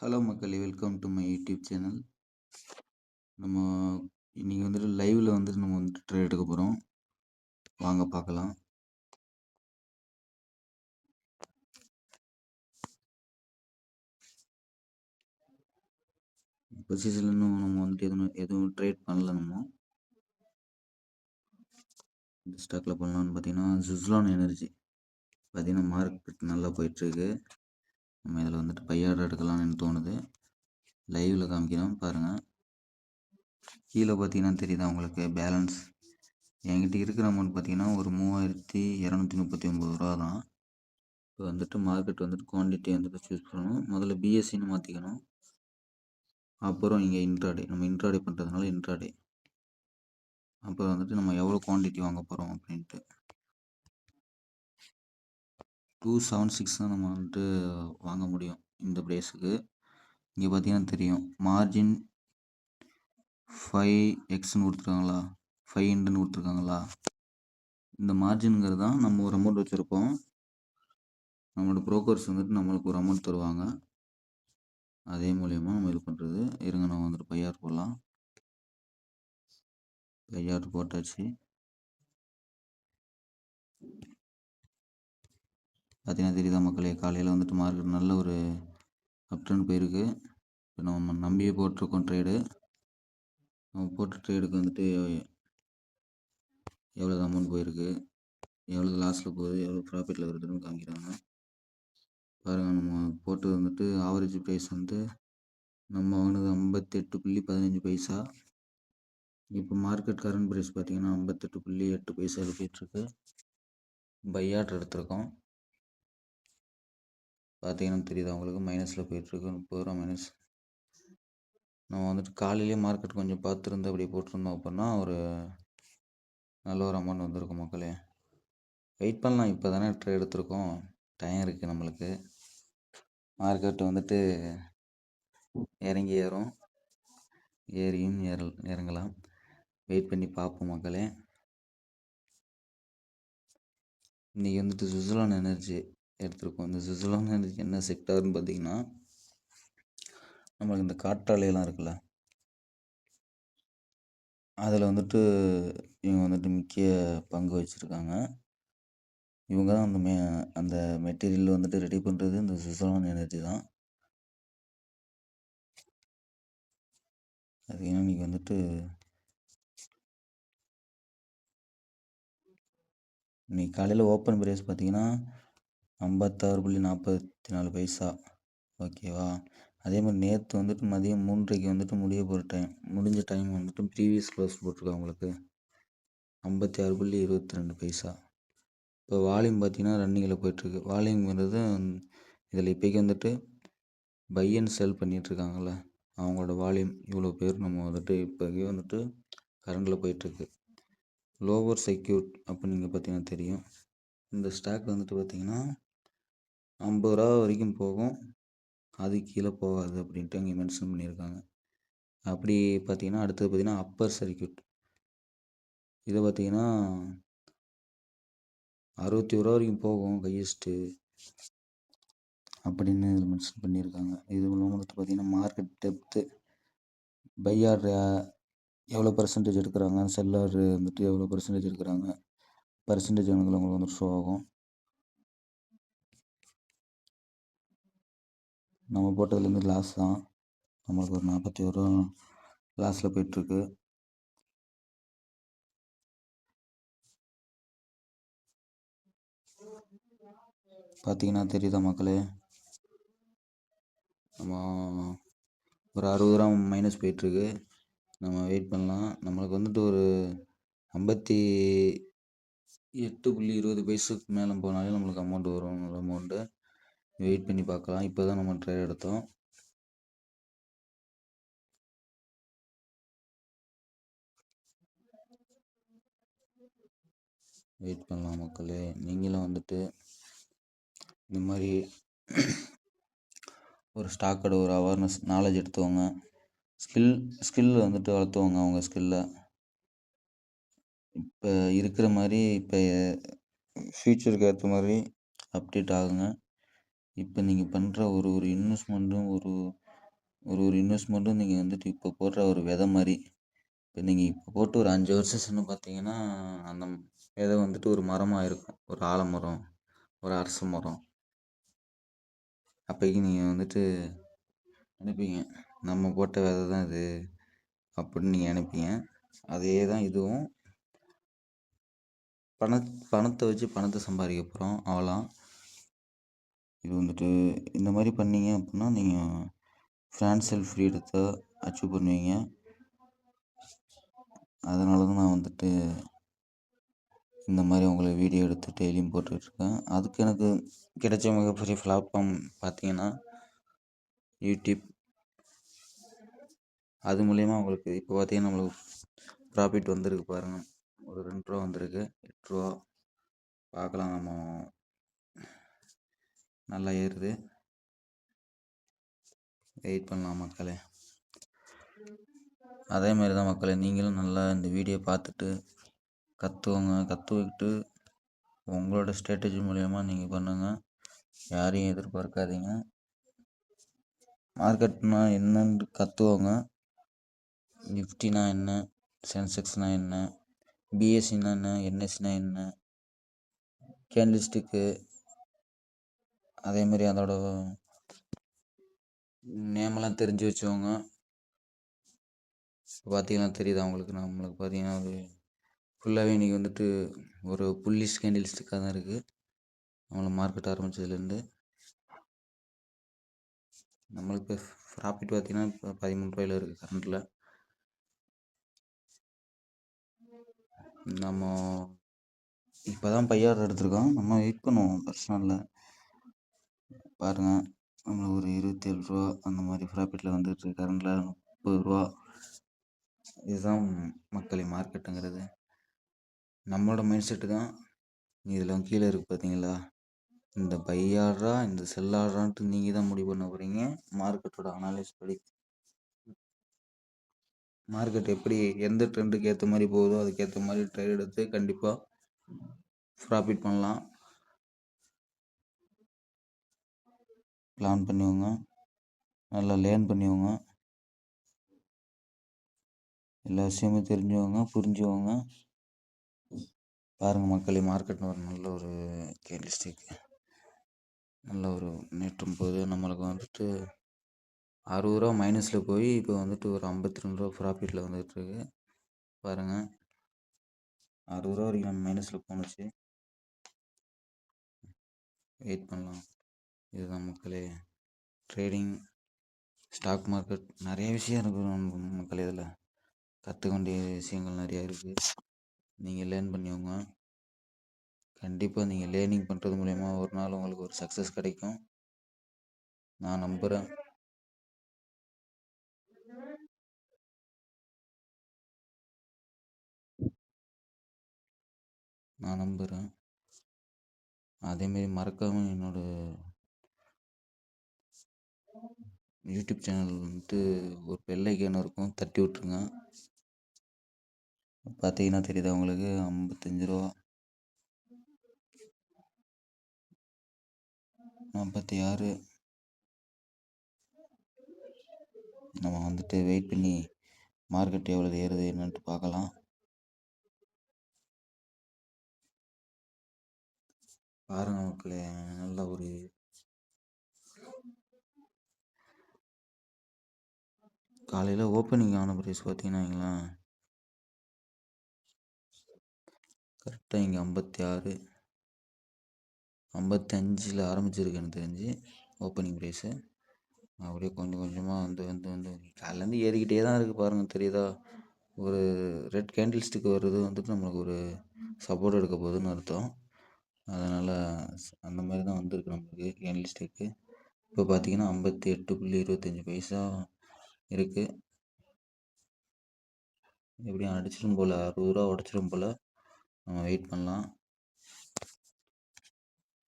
Hello மக்களே, welcome to my YouTube channel. நம்ம இன்னைக்கு வந்துட்டு லைவ்ல வந்துட்டு நம்ம வந்துட்டு ட்ரேட் எடுக்க போகிறோம். வாங்க பார்க்கலாம். பொசிஷன்ல இன்னும் நம்ம வந்துட்டு எதுவும் ட்ரேட் பண்ணல. நம்ம இந்த ஸ்டாக்ல பண்ணலாம்னு பார்த்தீங்கன்னா சுஸ்லான் எனர்ஜி பார்த்தீங்கன்னா மார்க்கெட் நல்லா போயிட்டுருக்கு. நம்ம இதில் வந்துட்டு பையாட எடுக்கலாம்னு தோணுது. லைவ்ல காமிக்கிறோம் பாருங்கள். கீழே பார்த்தீங்கன்னா தெரியுதா உங்களுக்கு பேலன்ஸ். என்கிட்ட இருக்கிற அமௌண்ட் பார்த்தீங்கன்னா ஒரு 3239 ரூபா தான். இப்போ வந்துட்டு மார்க்கெட் வந்துட்டு குவான்டிட்டி வந்துட்டு சூஸ் பண்ணணும். முதல்ல பிஎஸ்சின்னு மாற்றிக்கணும். அப்புறம் இங்கே இன்ட்ராடே, நம்ம இன்ட்ராடே பண்ணுறதுனால இன்ட்ராடே. அப்புறம் வந்துட்டு நம்ம எவ்வளோ குவான்டிட்டி வாங்க போகிறோம் அப்படின்ட்டு 276 தான் நம்ம வந்துட்டு வாங்க முடியும் இந்த ப்ரைஸுக்கு. இங்கே பார்த்தீங்கன்னா தெரியும் மார்ஜின் 5x கொடுத்துருக்காங்களா, 5 கொடுத்துருக்காங்களா. இந்த மார்ஜின்ங்கிறது தான் நம்ம ஒரு அமௌண்ட் வச்சுருப்போம். நம்மளோட ப்ரோக்கர்ஸ் வந்துட்டு நம்மளுக்கு ஒரு அமௌண்ட் தருவாங்க. அதே மூலயமா நம்ம இது பண்ணுறது. இருங்க, நம்ம வந்துட்டு பையார் போடலாம். பையார் போட்டாச்சு. பார்த்தீங்கன்னா தெரியுதா மக்களே, காலையில் வந்துட்டு மார்க்கெட் நல்ல ஒரு அப்ட்ரெண்ட் போயிருக்கு. இப்போ நம்ம நம்பியே போட்டிருக்கோம் ட்ரேடு. நம்ம போட்ட ட்ரேடுக்கு வந்துட்டு எவ்வளோ அமௌண்ட் போயிருக்கு, எவ்வளோ லாஸில் போகுது, எவ்வளோ ப்ராஃபிட்டில் வருதுன்னு காமிக்கிறாங்க பாருங்கள். நம்ம போட்டு வந்துட்டு ஆவரேஜ் ப்ரைஸ் வந்து நம்ம வாங்கினது 58.15 பைசா. இப்போ மார்க்கெட் கரண்ட் ப்ரைஸ் பார்த்தீங்கன்னா 58.8 பைசா போயிட்டுருக்கு. பை ஆர்டர் எடுத்திருக்கோம். பார்த்தீங்கன்னா தெரியுது அவங்களுக்கு மைனஸில் போயிட்டுருக்கு, 30 ரூபா மைனஸ். நம்ம வந்துட்டு காலையிலேயே மார்க்கெட் கொஞ்சம் பார்த்துருந்து அப்படி போட்டிருந்தோம் அப்படின்னா ஒரு நல்ல ஒரு அமௌண்ட் வந்திருக்கும் மக்களே. வெயிட் பண்ணலாம். இப்போ தானே ட்ரேட் எடுத்திருக்கோம், டைம் இருக்குது நம்மளுக்கு. மார்க்கெட் வந்துட்டு இறங்கி ஏறும், ஏறியும் இறங்கலாம். வெயிட் பண்ணி பார்ப்போம் மக்களே. இன்றைக்கி வந்துட்டு சுவிட்சர்லாந்து எனர்ஜி எடுத்திருக்கோம். இந்த சுவிட்சர்லாந்து எனர்ஜி என்ன செக்டார்னு பார்த்தீங்கன்னா, நம்மளுக்கு இந்த காற்றாலையெல்லாம் இருக்குல்ல, அதில் வந்துட்டு இவங்க வந்துட்டு முக்கிய பங்கு வச்சுருக்காங்க. இவங்க தான் அந்த மெட்டீரியல் வந்துட்டு ரெடி பண்ணுறது இந்த சுவிட்சர்லாந்து எனர்ஜி தான். அது ஏன்னா இன்றைக்கி வந்துட்டு இன்றைக்கி காலையில் ஓப்பன் ப்ரைஸ் பார்த்தீங்கன்னா 56.44 பைசா. ஓகேவா. அதே மாதிரி நேற்று வந்துட்டு மதியம் 3:30 வந்துட்டு முடிஞ்ச டைம் வந்துட்டு ப்ரீவியஸ் க்ளோஸ் போட்டிருக்காங்க உங்களுக்கு 56.22 பைசா. இப்போ வால்யூம் பார்த்தீங்கன்னா ரன்னிங்கில் போயிட்டுருக்கு. வால்யூம்ங்கிறது இதில் இப்போக்கி வந்துட்டு பை அண்ட் செல் பண்ணிகிட்ருக்காங்கள்ல, அவங்களோட வால்யூம் இவ்வளோ பேர் நம்ம வந்துட்டு இப்போக்கி வந்துட்டு கரண்டில் போயிட்டுருக்கு. லோவர் செக்யூட் அப்படின்னு நீங்கள் பார்த்தீங்கன்னா தெரியும். இந்த ஸ்டாக் வந்துட்டு பார்த்தீங்கன்னா 50 ரூபா வரைக்கும் போகும், அது கீழே போகாது அப்படின்ட்டு அங்கே மென்ஷன் பண்ணியிருக்காங்க. அப்படி பார்த்தீங்கன்னா அடுத்தது பார்த்தீங்கன்னா அப்பர் சர்க்கியூட், இதை பார்த்தீங்கன்னா 61 ரூபா வரைக்கும் போகும் ஹையஸ்ட்டு அப்படின்னு இதில் மென்ஷன் பண்ணியிருக்காங்க. இது வந்துட்டு பார்த்தீங்கன்னா மார்க்கெட் டெப்த்து, பையார் எவ்வளோ பர்சன்டேஜ் எடுக்கிறாங்க, செல்லர் வந்துட்டு எவ்வளோ பர்சன்டேஜ் எடுக்கிறாங்க, பர்சன்டேஜ் உங்களுக்கு வந்துட்டு ஷோ ஆகும். நம்ம போட்டதுலேருந்து லாஸ் தான். நம்மளுக்கு ஒரு 41 ரூபா லாஸில் போயிட்டுருக்கு. பார்த்தீங்கன்னா தெரியுதா மக்களே, நம்ம ஒரு 60 ரூபா மைனஸ் போயிட்டுருக்கு. நம்ம வெயிட் பண்ணலாம். நம்மளுக்கு வந்துட்டு ஒரு 58.20 பைசாக்கு மேலே போனாலே நம்மளுக்கு அமௌண்ட் வரும். நல்ல அமௌண்ட்டு வெயிட் பண்ணி பார்க்கலாம். இப்போ தான் நம்ம ட்ரேட் எடுத்தோம். வெயிட் பண்ணலாம் மக்களே. நீங்களும் வந்துட்டு இந்த மாதிரி ஒரு ஸ்டாக்கோட ஒரு அவேர்னஸ் நாலேஜ் எடுத்துவோங்க. ஸ்கில் வந்துட்டு வளர்த்துவோங்க அவங்க ஸ்கில்லை. இப்போ இருக்கிற மாதிரி இப்போ ஃப்யூச்சருக்கு ஏற்ற மாதிரி அப்டேட் ஆகுங்க. இப்போ நீங்கள் பண்ணுற ஒரு இன்வெஸ்ட்மெண்ட்டும் ஒரு ஒரு இன்வெஸ்ட்மெண்ட்டும் நீங்கள் வந்துட்டு இப்போ போடுற ஒரு விதை மாதிரி. இப்போ நீங்கள் இப்போ போட்டு ஒரு 5 வருஷம் சென்று பார்த்தீங்கன்னா அந்த விதை வந்துட்டு ஒரு மரமாக இருக்கும். ஒரு ஆலமரம், ஒரு அரச மரம். அப்போக்கி நீங்கள் வந்துட்டு நினைப்பீங்க, நம்ம போட்ட விதை தான் இது அப்படின்னு நீங்கள் நினைப்பீங்க. அதே தான் இதுவும். பணத்தை வச்சு பணத்தை சம்பாதிக்க போகிறோம் அவ்வளோ. இது வந்துட்டு இந்த மாதிரி பண்ணீங்க அப்படின்னா நீங்கள் ஃபினான்ஷியல் ஃப்ரீடத்தை அச்சீவ் பண்ணுவீங்க. அதனால தான் நான் வந்துட்டு இந்த மாதிரி உங்களுக்கு வீடியோ எடுத்து டெய்லியும் போட்டுட்ருக்கேன். அதுக்கு எனக்கு கிடைச்ச மிகப்பெரிய பிளாட்ஃபார்ம் பார்த்தீங்கன்னா யூடியூப். அது மூலயமா உங்களுக்கு இப்போ பார்த்தீங்கன்னா நம்மளுக்கு ப்ராஃபிட் வந்திருக்கு பாருங்கள். ஒரு 2 ரூபா வந்திருக்கு, 8 ரூபா பார்க்கலாம். நம்ம நல்லா ஏறுது. வெயிட் பண்ணலாம் மக்களே. அதே மாதிரி தான் மக்களே, நீங்களும் நல்லா இந்த வீடியோ பார்த்துட்டு கற்றுக்கிட்டு உங்களோட ஸ்ட்ராட்டஜி மூலயமா நீங்கள் பண்ணுங்கள். யாரையும் எதிர்பார்க்காதீங்க. மார்க்கெட்னா என்னன்னு கற்றுக்கோங்க. நிஃப்டினா என்ன, சென்செக்ஸ்னா என்ன, பிஎஸ்சினா என்ன, என்எஸ்சினா என்ன, கேண்டில்ஸ்டிக்கு, அதேமாதிரி அதோட நேமெல்லாம் தெரிஞ்சு வச்சுக்கோங்க. இப்போ பார்த்தீங்கன்னா தெரியுது அவங்களுக்கு. நம்மளுக்கு பார்த்தீங்கன்னா அது ஃபுல்லாகவே இன்றைக்கி வந்துட்டு ஒரு புல்லிஷ் கேண்டில்ஸ்டிக்காக தான் இருக்குது. நம்மளுக்கு மார்க்கெட் ஆரம்பித்ததுலேருந்து நம்மளுக்கு ப்ராஃபிட் பார்த்தீங்கன்னா இப்போ 13 ரூபாயில் இருக்குது கரண்ட்டில். நம்ம இப்போ தான் பையார் எடுத்திருக்கோம். நம்ம வெயிட் பண்ணுவோம். பர்சனலில் பாருங்கள், நம்மளுக்கு ஒரு 27 ரூபா அந்த மாதிரி ப்ராஃபிட்டில் வந்துட்டு கரண்டில் 30 ரூபா. இதுதான் மக்களே மார்க்கெட்டுங்கிறது. நம்மளோட மைண்ட் செட்டு தான். இதில் கீழே இருக்குது பார்த்தீங்களா, இந்த பை ஆடுறா இந்த செல் ஆடுறான்ட்டு நீங்கள் தான் முடிவு பண்ண போகிறீங்க. மார்க்கெட்டோட அனாலிசிஸ் படி மார்க்கெட் எப்படி எந்த ட்ரெண்டுக்கு ஏற்ற மாதிரி போகுதோ அதுக்கேற்ற மாதிரி ட்ரேட் எடுத்து கண்டிப்பாக ப்ராஃபிட் பண்ணலாம். பிளான் பண்ணிக்கோங்க, நல்லா லேர்ன் பண்ணிக்கோங்க, எல்லா விஷயமும் தெரிஞ்சுக்கோங்க, புரிஞ்சுக்கோங்க. பாருங்கள் மக்களே, மார்க்கெட் ஒரு நல்ல ஒரு கேண்டில்ஸ்டிக் நல்ல ஒரு முன்னேற்றம் போகுது. நம்மளுக்கு வந்துட்டு 60 ரூபா மைனஸில் போய் இப்போ வந்துட்டு ஒரு 52 ரூபா ப்ராஃபிட்டில் வந்துட்டுருக்கு. பாருங்கள், 60 ரூபா வரைக்கும் நம்ம மைனஸில் போணுச்சு. வெயிட் பண்ணலாம். இதுதான் மக்களே ட்ரேடிங், ஸ்டாக் மார்க்கெட். நிறைய விஷயம் இருக்குது மக்களே. இதில் கற்றுக்க வேண்டிய விஷயங்கள் நிறையா இருக்குது. நீங்கள் லேர்ன் பண்ணிக்கோங்க. கண்டிப்பாக நீங்கள் லேர்னிங் பண்ணுறது மூலயமா ஒரு நாள் உங்களுக்கு ஒரு சக்ஸஸ் கிடைக்கும், நான் நம்புகிறேன். அதேமாரி மறக்காமல் என்னோடய யூடியூப் சேனல் வந்துட்டு ஒரு பெல் ஐக்கான் இருக்கும், தட்டி விட்ருங்க. பார்த்தீங்கன்னா தெரியுதா உங்களுக்கு, 55 ரூபா, 46. நம்ம வந்துட்டு வெயிட் பண்ணி மார்க்கெட் எவ்வளோ ஏறுது என்னன்ட்டு பார்க்கலாம். பாருங்க மக்களே, நல்ல ஒரு காலையில் ஓப்பனிங் ஆன ப்ரைஸ் பார்த்தீங்கன்னா வைங்களேன், கரெக்டாக இங்கே 56 55 ஆரம்பிச்சிருக்கு எனக்கு தெரிஞ்சு ஓப்பனிங் ப்ரைஸு. அப்படியே கொஞ்சம் கொஞ்சமாக வந்து காலையிலேருந்து ஏறிக்கிட்டே தான் இருக்குது பாருங்கள், தெரியுதா. ஒரு ரெட் கேண்டில் ஸ்டிக் வர்றது வந்துட்டு நம்மளுக்கு ஒரு சப்போர்ட் எடுக்க போகுதுன்னு அர்த்தம். அதனால் அந்த மாதிரி தான் வந்திருக்கு நம்மளுக்கு கேண்டில் ஸ்டிக்கு. இப்போ பார்த்தீங்கன்னா 58.25 இருக்குது. எப்படியும் அடிச்சிடும் போல், 60 ரூபா உடச்சிடும் போல். நம்ம வெயிட் பண்ணலாம்.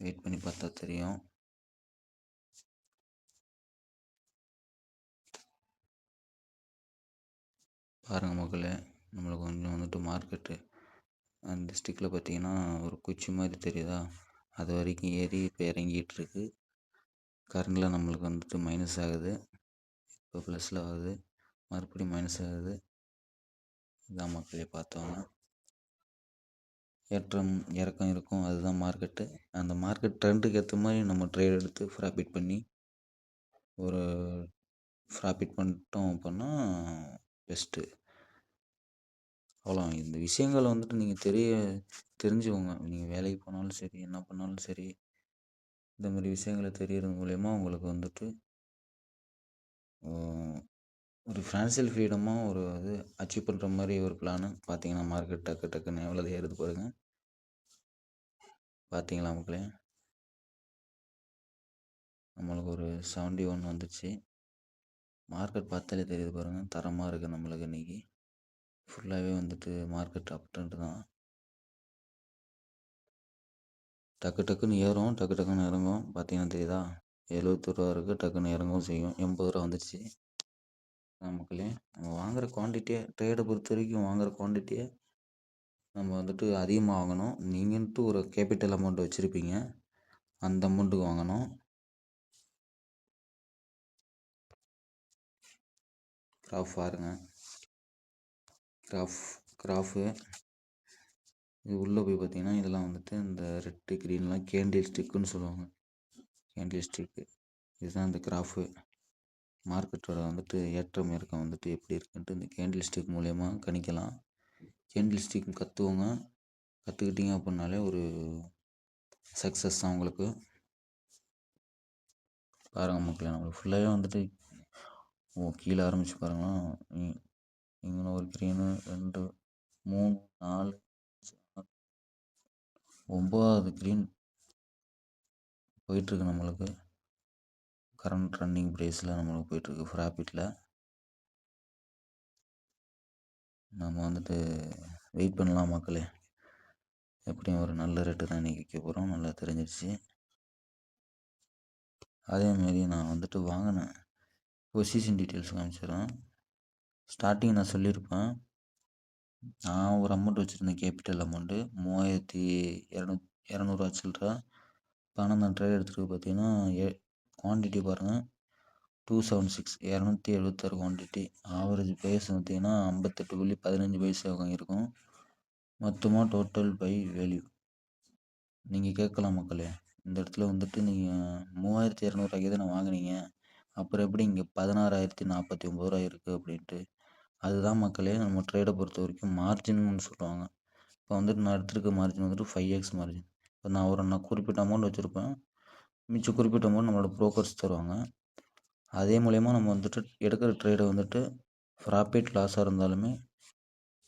வெயிட் பண்ணி பார்த்தா தெரியும். பாருங்கள் மக்களே, நம்மளுக்கு கொஞ்சம் வந்துட்டு மார்க்கெட்டு அந்த ஸ்டிக்கில் பார்த்தீங்கன்னா ஒரு குச்சி மாதிரி தெரியுதா, அது வரைக்கும் ஏறி இப்போ இறங்கிட்டு இருக்கு. கரண்டில் நம்மளுக்கு வந்துட்டு மைனஸ் ஆகுது. இப்போ இப்போ ப்ளஸில் ஆகுது, மறுபடியும் மைனஸ் ஆகுது. இதான் மக்களே பார்த்தோங்க. ஏற்றம் இறக்கம் இருக்கும், அதுதான் மார்க்கெட்டு. அந்த மார்க்கெட் ட்ரெண்டுக்கு ஏற்ற மாதிரி நம்ம ட்ரேட் எடுத்து ப்ராஃபிட் பண்ணி ஒரு ப்ராஃபிட் பண்ணிட்டோம் அப்படின்னா பெஸ்ட்டு. அவ்வளோ இந்த விஷயங்கள் வந்துட்டு நீங்கள் தெரிஞ்சுக்கோங்க. நீங்கள் வேலைக்கு போனாலும் சரி, என்ன பண்ணாலும் சரி, இந்த மாதிரி விஷயங்களை தெரியறது மூலயமா உங்களுக்கு வந்துட்டு ஒரு ஃபினான்ஷியல் ஃப்ரீடமாக ஒரு இது அச்சீவ் பண்ணுற மாதிரி ஒரு பிளானு. பார்த்தீங்கன்னா மார்க்கெட் டக்குன்னு எவ்வளோ ஏறுது பாருங்க. பார்த்தீங்களா மக்களே, நம்மளுக்கு ஒரு 71 வந்துச்சு. மார்க்கெட் பார்த்தாலே தெரியுது பாருங்கள், தரமாக இருக்குது நம்மளுக்கு இன்றைக்கி. ஃபுல்லாகவே வந்துட்டு மார்க்கெட் அப் ட்ரெண்ட் தான். டக்குன்னு ஏறும், டக்குன்னு இறங்கும். பார்த்தீங்கன்னா தெரியுதா, 71 ரூபா இருக்குது, டக்குன்னு இறங்கவும் செய்யும். 80 ரூபா வந்துடுச்சு. மக்களே, நம்ம வாங்குகிற குவான்டிட்டியை ட்ரேடை பொறுத்த வரைக்கும் வாங்குகிற குவான்டிட்டியை நம்ம வந்துட்டு அதிகமாக வாங்கணும். நீங்கள்ட்டு ஒரு கேபிட்டல் அமௌண்ட் வச்சுருப்பீங்க, அந்த அமௌண்ட்டுக்கு வாங்கணும். கிராஃப் பாருங்க, கிராஃபு இது உள்ளே போய் பார்த்தீங்கன்னா இதெல்லாம் வந்துட்டு இந்த ரெட்டு க்ரீன்லாம் கேண்டில் ஸ்டிக்குன்னு சொல்லுவாங்க. கேண்டில் ஸ்டிக்கு இதுதான் இந்த கிராஃபு. மார்க்கெட்டோட வந்துட்டு ஏற்றம் இறக்கம் வந்துட்டு எப்படி இருக்குன்ட்டு இந்த கேண்டில் ஸ்டிக் மூலயமா கணிக்கலாம். கேண்டில் ஸ்டிக் கற்றுக்கிட்டீங்க அப்படின்னாலே ஒரு சக்ஸஸ் தான் உங்களுக்கு. பாருங்கள் மக்களே, நம்மளுக்கு ஃபுல்லாகவே வந்துட்டு கீழே ஆரம்பித்து பாருங்களா, இங்கே ஒரு க்ரீனு 2 3 4 9 க்ரீன் போயிட்டுருக்கு. நம்மளுக்கு கரண்ட் ரன்னிங் ப்ரைஸில் நம்மளுக்கு போயிட்டுருக்கு ப்ராஃபிட்டில். நம்ம வந்துட்டு வெயிட் பண்ணலாம் மக்களே. எப்படியும் ஒரு நல்ல ரேட்டு தான் இன்றைக்கி விற்க போகிறோம், நல்லா தெரிஞ்சிருச்சு. அதேமாரி நான் வந்துட்டு வாங்கினேன் பொசிஷன் டீட்டெயில்ஸ் காமிச்சிடுறேன். ஸ்டார்டிங் நான் சொல்லியிருப்பேன், நான் ஒரு அமௌண்ட் வச்சுருந்தேன், கேபிட்டல் அமௌண்ட்டு 3200 சில்லற. பணம் நான் ட்ரேட் எடுத்துகிட்டு பார்த்தீங்கன்னா குவான்டிட்டி பாருங்கள், 276 276 குவான்டிட்டி. ஆவரேஜ் ப்ரைஸ் பார்த்தீங்கன்னா 58.15 பைசா இருக்கும். மொத்தமாக டோட்டல் பை வேல்யூ நீங்கள் கேட்கலாம் மக்களே, இந்த இடத்துல வந்துட்டு நீங்கள் 3200 தானே வாங்கினீங்க, அப்புறம் எப்படி இங்கே 16,049 ரூபா இருக்குது அப்படின்ட்டு. அதுதான் மக்களே நம்ம ட்ரேடை பொறுத்த வரைக்கும் மார்ஜின்னு சொல்லுவாங்க. இப்போ வந்துட்டு நான் எடுத்துருக்க மார்ஜின் வந்துட்டு 5x மார்ஜின். இப்போ நான் குறிப்பிட்ட அமௌண்ட் வச்சுருப்பேன், மிச்சம் குறிப்பிட்ட அமௌண்ட் நம்மளோட ப்ரோக்கர்ஸ் தருவாங்க. அதே மூலயமா நம்ம வந்துட்டு எடுக்கிற ட்ரேடை வந்துட்டு ப்ராஃபிட் லாஸாக இருந்தாலுமே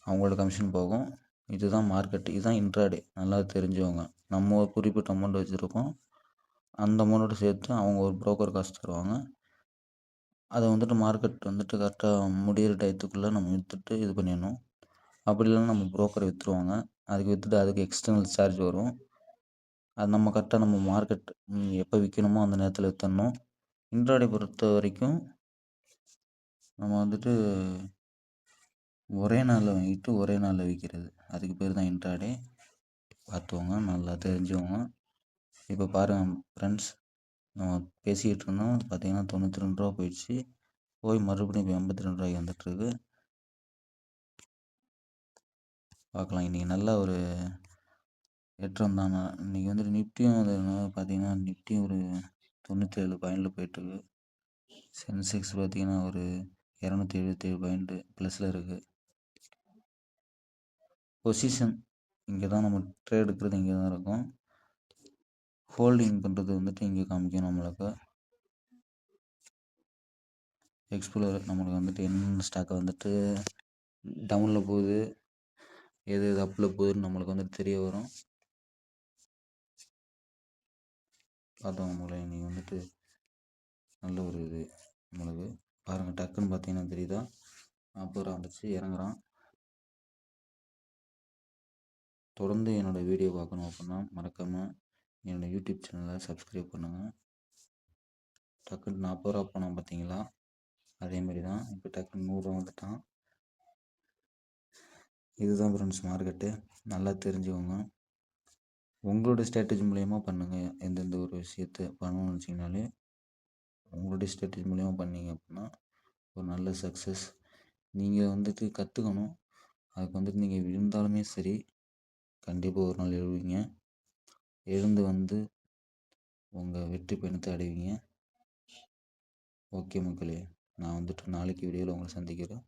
அவங்களோட கமிஷன் போகும். இதுதான் மார்க்கெட்டு, இதுதான் இன்ட்ராடே. நல்லா தெரிஞ்சவங்க, நம்ம ஒரு குறிப்பிட்ட அமௌண்ட் வச்சுருக்கோம், அந்த அமௌண்ட்டோட சேர்த்து அவங்க ஒரு ப்ரோக்கர் காசு தருவாங்க. அதை வந்துட்டு மார்க்கெட் வந்துட்டு கரெக்டாக முடிகிற டயத்துக்குள்ளே நம்ம விற்றுட்டு இது பண்ணிடணும். அப்படி இல்லைன்னா நம்ம ப்ரோக்கரை விற்றுருவாங்க. அதுக்கு எக்ஸ்டர்னல் சார்ஜ் வரும். அது நம்ம கரெக்டாக நம்ம மார்க்கெட் எப்போ விற்கணுமோ அந்த நேரத்தில் விற்றுடணும். இன்ட்ராடே பொறுத்த வரைக்கும் நம்ம வந்துட்டு ஒரே நாளில் வாங்கிட்டு ஒரே நாளில் விற்கிறது, அதுக்கு பேர் தான் இன்ட்ராடே. பார்த்துவோங்க, நல்லா தெரிஞ்சவங்க. இப்போ பாருங்கள் ஃப்ரெண்ட்ஸ், நம்ம பேசிக்கிட்டு இருந்தோம், பார்த்தீங்கன்னா 92 ரூபா போயிடுச்சு, போய் மறுபடியும் இப்போ 82 ரூபாய்க்கு வந்துட்டுருக்கு. பார்க்கலாம், இன்றைக்கி நல்ல ஒரு ஏற்றம் தான். இன்றைக்கி வந்துட்டு நிஃப்டியும் பார்த்தீங்கன்னா நிஃப்டியும் ஒரு 97 பாயிண்டில் போயிட்டுருக்கு. சென்செக்ஸ் பார்த்தீங்கன்னா ஒரு 277 பாயிண்ட்டு ப்ளஸில் இருக்குது. பொசிஷன் இங்கே தான் நம்ம ட்ரேட் எடுக்கிறது, இங்கே தான் இருக்கும். ஹோல்டிங் பண்ணுறது வந்துட்டு இங்கே காமிக்கும் நம்மளுக்கு. எக்ஸ்ப்ளோர் நம்மளுக்கு வந்துட்டு என்னென்ன ஸ்டாக்கை வந்துட்டு டவுனில் போகுது, எது அப்பில் போகுதுன்னு நம்மளுக்கு வந்துட்டு தெரிய வரும். பார்த்தோம் நம்மளை இன்றைக்கி வந்துட்டு நல்ல ஒரு இது நம்மளுக்கு பாருங்கள், டக்குன்னு பார்த்தீங்கன்னா தெரியுதா, 40 ரூபா வந்துச்சு, இறங்குறான். தொடர்ந்து என்னோடய வீடியோ பார்க்கணும் அப்படின்னா மறக்காமல் என்னோடய யூடியூப் சேனலை சப்ஸ்கிரைப் பண்ணுங்கள். டக்குன்னு 40 ரூபா போனோம் பார்த்தீங்களா, அதேமாரி தான் இப்போ டக்குன்னு 100 ரூபா வந்துட்டான். இதுதான் ஃப்ரெண்ட்ஸ் மார்க்கெட்டு, நல்லா தெரிஞ்சுக்கோங்க. உங்களோட ஸ்ட்ராட்டஜி மூலயமா பண்ணுங்கள். எந்தெந்த ஒரு விஷயத்தை பண்ணணும்னு வச்சிங்கனாலே உங்களுடைய ஸ்ட்ராட்டஜி மூலயமா பண்ணிங்க அப்படின்னா ஒரு நல்ல சக்ஸஸ். நீங்கள் வந்துட்டு கற்றுக்கணும். அதுக்கு வந்துட்டு நீங்கள் விழுந்தாலுமே சரி, கண்டிப்பாக ஒரு நாள் எழுவீங்க. எழுந்து வந்து உங்கள் வெற்றி பயணத்தை அடைவீங்க. ஓகே மக்களே, நான் வந்துட்டு நாளைக்கு வீடியோவில் உங்களை சந்திக்கிறேன்.